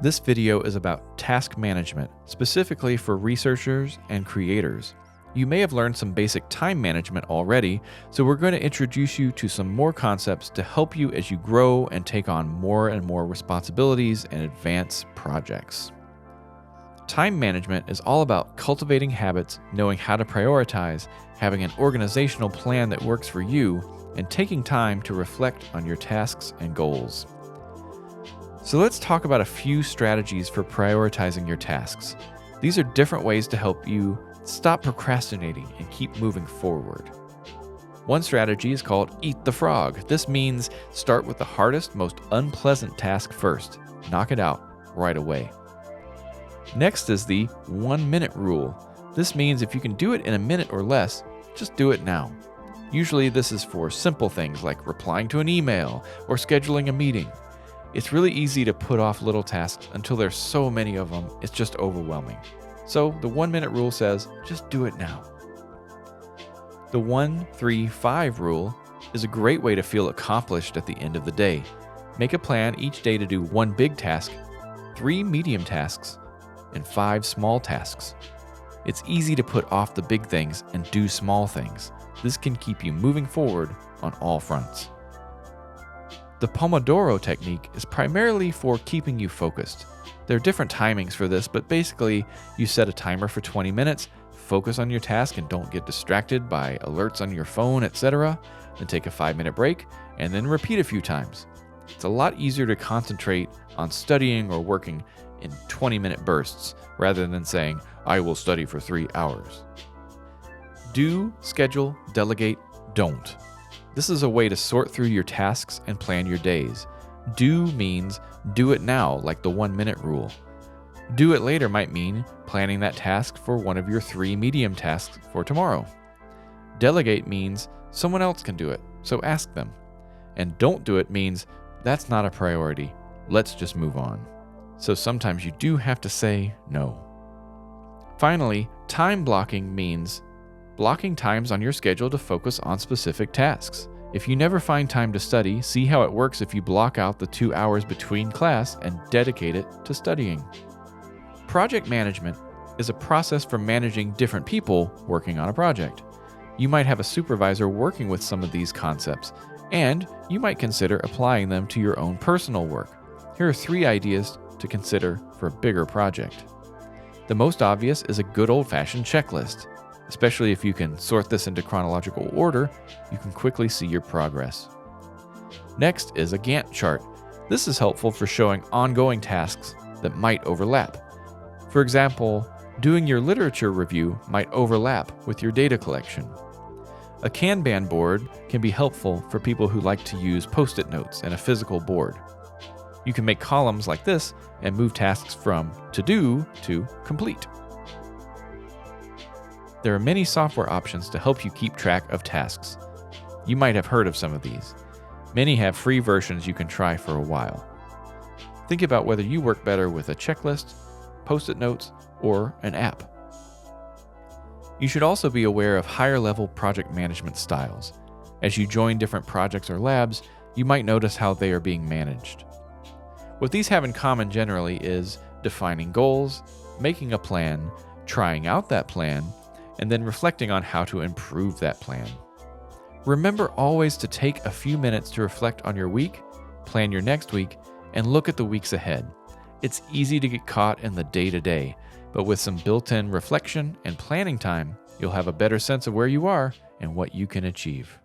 This video is about task management, specifically for researchers and creators. You may have learned some basic time management already, so we're going to introduce you to some more concepts to help you as you grow and take on more and more responsibilities and advance projects. Time management is all about cultivating habits, knowing how to prioritize, having an organizational plan that works for you, and taking time to reflect on your tasks and goals. So let's talk about a few strategies for prioritizing your tasks. These are different ways to help you stop procrastinating and keep moving forward. One strategy is called Eat the Frog. This means start with the hardest, most unpleasant task first. Knock it out right away. Next is the 1 minute rule. This means if you can do it in a minute or less, just do it now. Usually this is for simple things like replying to an email or scheduling a meeting. It's really easy to put off little tasks until there's so many of them, it's just overwhelming. So the 1 minute rule says, just do it now. The 1-3-5 rule is a great way to feel accomplished at the end of the day. Make a plan each day to do 1 big task, 3 medium tasks, and 5 small tasks. It's easy to put off the big things and do small things. This can keep you moving forward on all fronts. The Pomodoro technique is primarily for keeping you focused. There are different timings for this, but basically you set a timer for 20 minutes, focus on your task and don't get distracted by alerts on your phone, etc. Then take a 5-minute break and then repeat a few times. It's a lot easier to concentrate on studying or working in 20-minute bursts rather than saying, I will study for 3 hours. Do, schedule, delegate, don't. This is a way to sort through your tasks and plan your days. Do means do it now, like the 1 minute rule. Do it later might mean planning that task for one of your 3 medium tasks for tomorrow. Delegate means someone else can do it, so ask them. And don't do it means that's not a priority. Let's just move on. So sometimes you do have to say no. Finally, time blocking means blocking times on your schedule to focus on specific tasks. If you never find time to study, see how it works if you block out the 2 hours between class and dedicate it to studying. Project management is a process for managing different people working on a project. You might have a supervisor working with some of these concepts, and you might consider applying them to your own personal work. Here are 3 ideas to consider for a bigger project. The most obvious is a good old-fashioned checklist. Especially if you can sort this into chronological order, you can quickly see your progress. Next is a Gantt chart. This is helpful for showing ongoing tasks that might overlap. For example, doing your literature review might overlap with your data collection. A Kanban board can be helpful for people who like to use Post-it notes and a physical board. You can make columns like this and move tasks from to do to complete. There are many software options to help you keep track of tasks. You might have heard of some of these. Many have free versions you can try for a while. Think about whether you work better with a checklist, Post-it notes, or an app. You should also be aware of higher-level project management styles. As you join different projects or labs, you might notice how they are being managed. What these have in common generally is defining goals, making a plan, trying out that plan, and then reflecting on how to improve that plan. Remember always to take a few minutes to reflect on your week, plan your next week, and look at the weeks ahead. It's easy to get caught in the day-to-day, but with some built-in reflection and planning time, you'll have a better sense of where you are and what you can achieve.